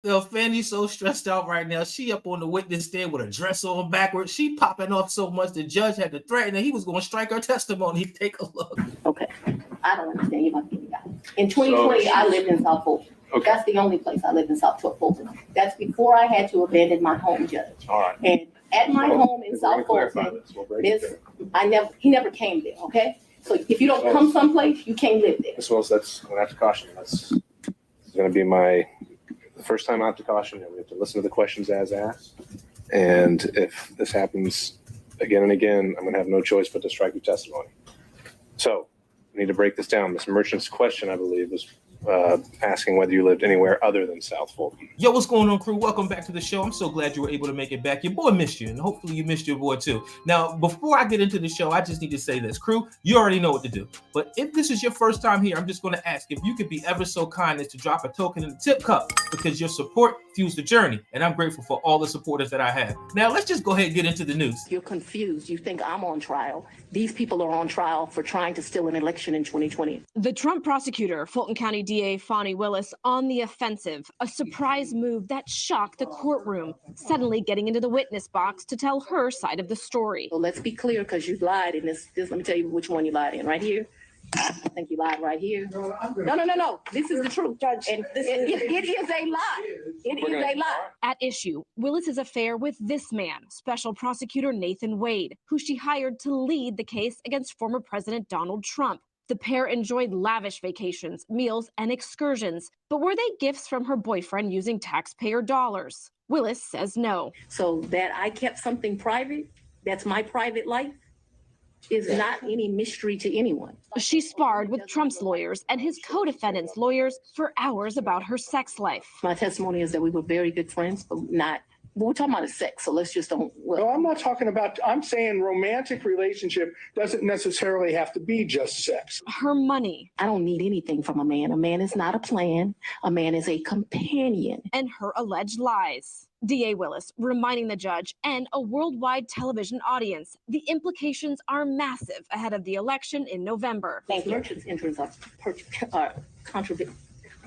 Fanny's so stressed out right now. She up on the witness stand with a dress on backwards. She popping off so much the judge had to threaten that he was going to strike her testimony. Take a look. Okay. I don't understand you about to get it out. In 2020, I lived in South Fulton. Okay. That's the only place I lived in South Fulton. That's before I had to abandon my home, Judge. All right. And at my home in South Fulton, he never came there, okay? So if you don't come someplace, you can't live there. Ms. Willis, that's, I'm going to have to caution you. This is going to be the first time I have to caution you. We have to listen to the questions as asked. And if this happens again and again, I'm going to have no choice but to strike your testimony. So we need to break this down. Ms. Merchant's question, I believe, was asking whether you lived anywhere other than South Fulton. Yo, what's going on, crew? Welcome back to the show. I'm so glad you were able to make it back. Your boy missed you, and hopefully you missed your boy too. Now, before I get into the show, I just need to say this. Crew, you already know what to do. But if this is your first time here, I'm just going to ask if you could be ever so kind as to drop a token in the tip cup, because your support fuels the journey, and I'm grateful for all the supporters that I have. Now, let's just go ahead and get into the news. You're confused. You think I'm on trial. These people are on trial for trying to steal an election in 2020. The Trump prosecutor, Fulton County DA Fani Willis, on the offensive, a surprise move that shocked the courtroom, suddenly getting into the witness box to tell her side of the story. So let's be clear, because you lied in this. Let me tell you which one you lied in. Right here. I think you lied right here. No. This is the truth, Judge. And it is a lie. It is a lie. At issue, Willis's affair with this man, Special Prosecutor Nathan Wade, who she hired to lead the case against former President Donald Trump. The pair enjoyed lavish vacations, meals, and excursions. But were they gifts from her boyfriend using taxpayer dollars? Willis says no. So that I kept something private, that's my private life, is not any mystery to anyone. She sparred with Trump's lawyers and his co-defendants' lawyers for hours about her sex life. My testimony is that we were very good friends, but we're talking about sex, so let's just don't. No, I'm not talking about, I'm saying romantic relationship doesn't necessarily have to be just sex. Her money. I don't need anything from a man. A man is not a plan. A man is a companion. And her alleged lies. DA Willis reminding the judge and a worldwide television audience the implications are massive ahead of the election in November. Merchant's interests are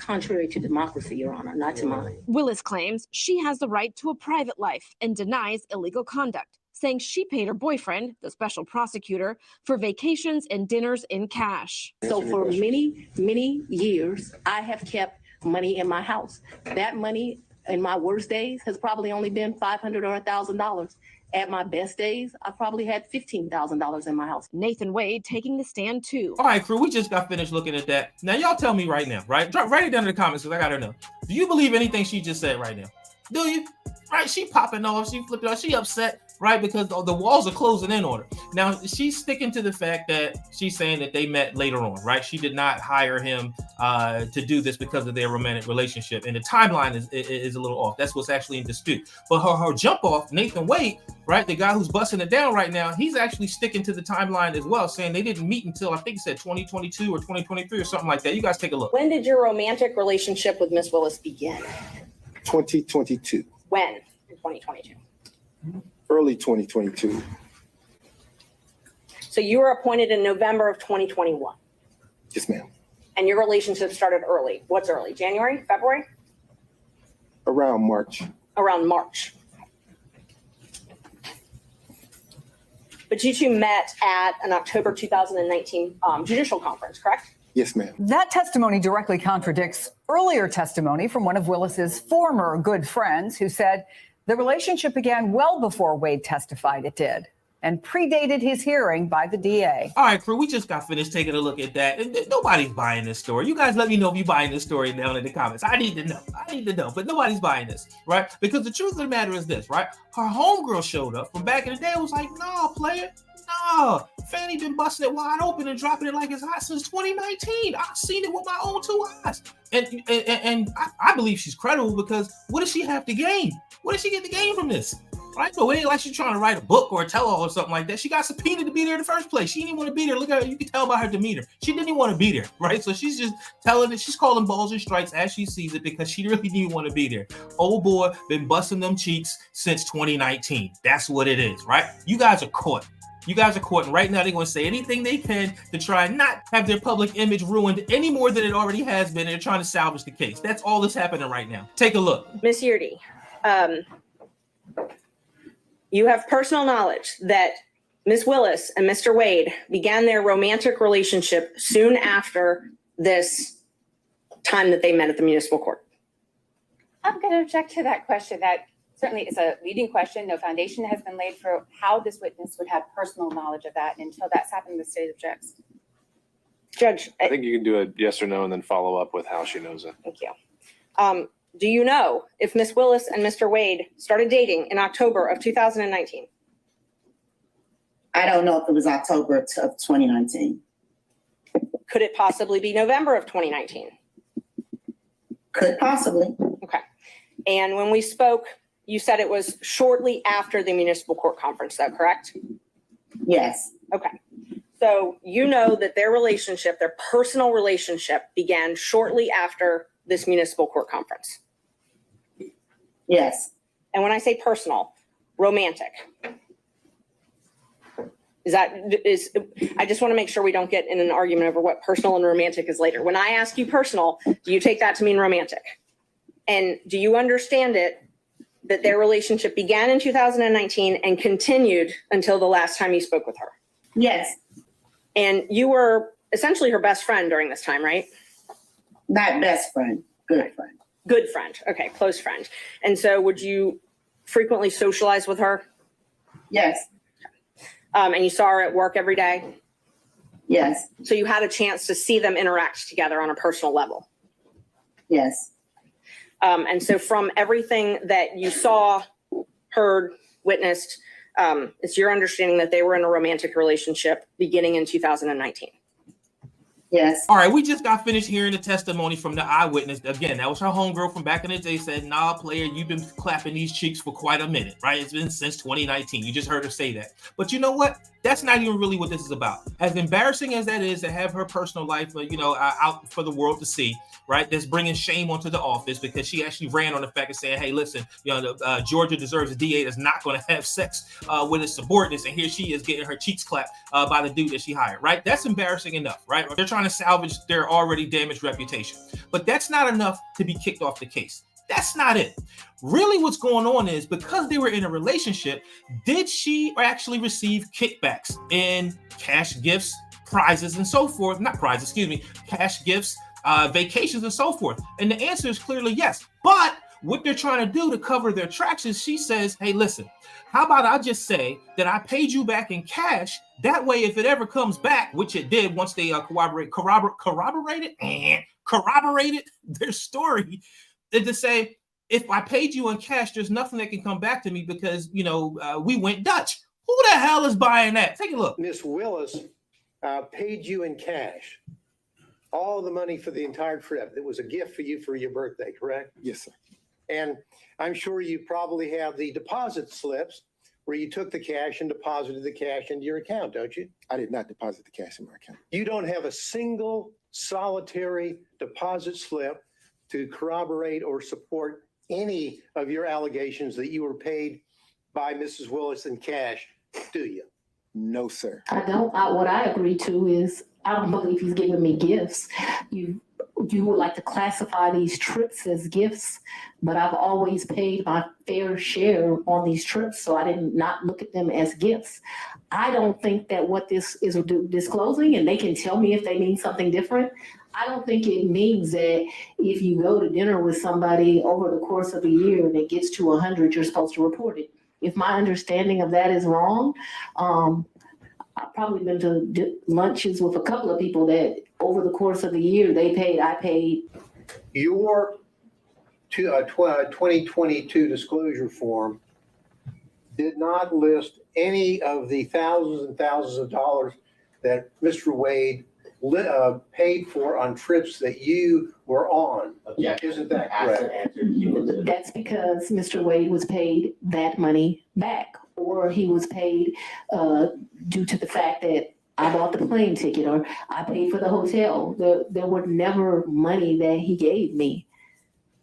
contrary to democracy, Your Honor, not to mine. Willis claims she has the right to a private life and denies illegal conduct, saying she paid her boyfriend, the special prosecutor, for vacations and dinners in cash. So for many, many years, I have kept money in my house. That money in my worst days has probably only been $500 or $1,000. At my best days, I probably had $15,000 in my house. Nathan Wade taking the stand too. All right, crew, we just got finished looking at that. Now, y'all tell me right now, right? Write it down in the comments because I gotta know. Do you believe anything she just said right now? Do you? Right? She popping off, she flipping off, she upset, right? Because the walls are closing in on her. Now, she's sticking to the fact that she's saying that they met later on, right? She did not hire him to do this because of their romantic relationship. And the timeline is a little off. That's what's actually in dispute. But her jump off, Nathan Wade, right? The guy who's busting it down right now, he's actually sticking to the timeline as well, saying they didn't meet until, I think it said 2022 or 2023 or something like that. You guys take a look. When did your romantic relationship with Miss Willis begin? 2022. When? In 2022. Early 2022. So you were appointed in November of 2021. Yes, ma'am. And your relationship started early. What's early? January? February? Around March. Around March. But you two met at an October 2019 judicial conference, correct? Yes, ma'am. That testimony directly contradicts earlier testimony from one of Willis's former good friends who said the relationship began well before Wade testified it did and predated his hearing by the DA. All right, crew, we just got finished taking a look at that. And nobody's buying this story. You guys let me know if you're buying this story down in the comments. I need to know. But nobody's buying this, right? Because the truth of the matter is this, right? Her homegirl showed up from back in the day and was like, no, player. No, Fanny been busting it wide open and dropping it like it's hot since 2019. I've seen it with my own two eyes. And I believe she's credible because what does she have to gain? What does she get to gain from this? Right? So it ain't like she's trying to write a book or a tell-all or something like that. She got subpoenaed to be there in the first place. She didn't want to be there. Look at her. You can tell by her demeanor. She didn't even want to be there, right? So she's just telling it. She's calling balls and strikes as she sees it because she really didn't want to be there. Old boy been busting them cheeks since 2019. That's what it is, right? You guys are caught. You guys are courting right now. They're going to say anything they can to try and not have their public image ruined any more than it already has been. And they're trying to salvage the case. That's all that's happening right now. Take a look. Ms. Yurdi, you have personal knowledge that Ms. Willis and Mr. Wade began their romantic relationship soon after this time that they met at the municipal court. I'm going to object to that question. That certainly is a leading question. No foundation has been laid for how this witness would have personal knowledge of that. Until that's happened, the state objects. Judge, I think you can do a yes or no and then follow up with how she knows it. thank you. Do you know if Ms. Willis and Mr. Wade started dating in October of 2019? I don't know if it was October of 2019. Could it possibly be November of 2019? Could possibly. Okay. And when we spoke, you said it was shortly after the municipal court conference, though, correct? Yes. Okay. So you know that their relationship, their personal relationship, began shortly after this municipal court conference. Yes. And when I say personal, romantic. I just want to make sure we don't get in an argument over what personal and romantic is later. When I ask you personal, do you take that to mean romantic? And do you understand it that their relationship began in 2019 and continued until the last time you spoke with her? Yes. And you were essentially her best friend during this time, right? Not best friend, good friend. Good friend. Okay, close friend. And so would you frequently socialize with her? Yes. And you saw her at work every day? Yes. So you had a chance to see them interact together on a personal level? Yes. And so from everything that you saw, heard, witnessed, it's your understanding that they were in a romantic relationship beginning in 2019? Yes. All right, we just got finished hearing the testimony from the eyewitness. Again, that was her homegirl from back in the day, said, nah, player, you've been clapping these cheeks for quite a minute, right? It's been since 2019. You just heard her say that. But you know what? That's not even really what this is about. As embarrassing as that is to have her personal life, out for the world to see, right? That's bringing shame onto the office because she actually ran on the fact of saying, hey, listen, Georgia deserves a DA that's not going to have sex with his subordinates. And here she is getting her cheeks clapped by the dude that she hired, right? That's embarrassing enough, right? They're trying to salvage their already damaged reputation. But that's not enough to be kicked off the case. That's not it. Really what's going on is because they were in a relationship, did she actually receive kickbacks in cash gifts, prizes, and so forth? Not prizes, excuse me, cash gifts, vacations, and so forth. And the answer is clearly yes. But what they're trying to do to cover their tracks is she says, hey, listen, how about I just say that I paid you back in cash? That way, if it ever comes back, which it did once they corroborated their story, to say, if I paid you in cash, there's nothing that can come back to me because, we went Dutch. Who the hell is buying that? Take a look. Miss Willis paid you in cash all the money for the entire trip. It was a gift for you for your birthday, correct? Yes, sir. And I'm sure you probably have the deposit slips where you took the cash and deposited the cash into your account, don't you? I did not deposit the cash in my account. You don't have a single solitary deposit slip to corroborate or support any of your allegations that you were paid by Mrs. Willis in cash, do you? No, sir. I don't. What I agree to is I don't believe he's giving me gifts. You would like to classify these trips as gifts, but I've always paid my fair share on these trips, so I did not look at them as gifts. I don't think that what this is disclosing, and they can tell me if they mean something different, I don't think it means that if you go to dinner with somebody over the course of a year and it gets to 100, you're supposed to report it. If my understanding of that is wrong, I've probably been to lunches with a couple of people that over the course of the year, I paid. Your 2022 disclosure form did not list any of the thousands and thousands of dollars that Mr. Wade paid for on trips that you were on. Yeah. Isn't that correct? That's because Mr. Wade was paid that money back, or he was paid due to the fact that I bought the plane ticket or I paid for the hotel. There were never money that he gave me.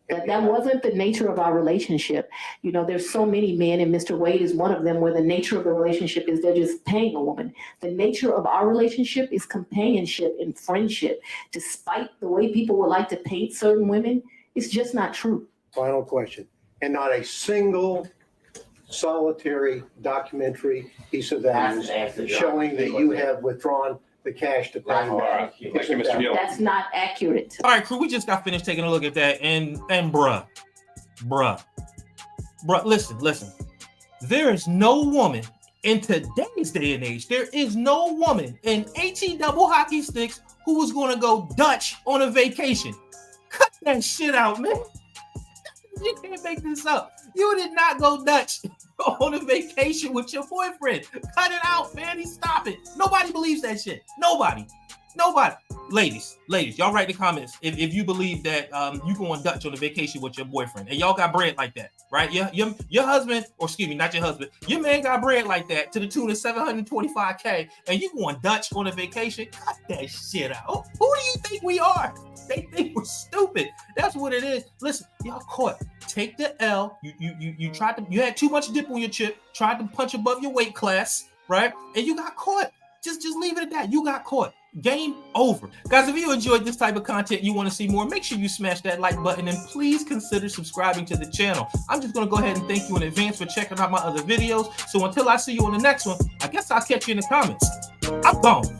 That wasn't the nature of our relationship. You know, there's so many men, and Mr. Wade is one of them, where the nature of the relationship is they're just paying a woman. The nature of our relationship is companionship and friendship. Despite the way people would like to paint certain women, it's just not true. Final question. And not a single solitary documentary piece of evidence showing that you have withdrawn the cash to pay. Thank you, Mr. Gill. That's not accurate. All right, crew, we just got finished taking a look at that, and bruh, listen. There is no woman in today's day and age. There is no woman in HE double hockey sticks who was going to go Dutch on a vacation. Cut that shit out, man. You can't make this up. You did not go Dutch on a vacation with your boyfriend. Cut it out, man. Stop it. Nobody believes that shit. Nobody. Ladies, y'all write in the comments if you believe that you going Dutch on a vacation with your boyfriend and y'all got bread like that, right? Your husband, or excuse me, not your husband, your man got bread like that to the tune of $725K, and you going Dutch on a vacation? Cut that shit out. Who do you think we are? They think we're stupid. That's what it is. Listen, y'all caught. Take the L. You tried to. You had too much dip on your chip. Tried to punch above your weight class, right? And you got caught. Just leave it at that. You got caught. Game over. Guys, if you enjoyed this type of content, you want to see more, make sure you smash that like button and please consider subscribing to the channel. I'm just going to go ahead and thank you in advance for checking out my other videos. So until I see you on the next one, I guess I'll catch you in the comments. I'm gone.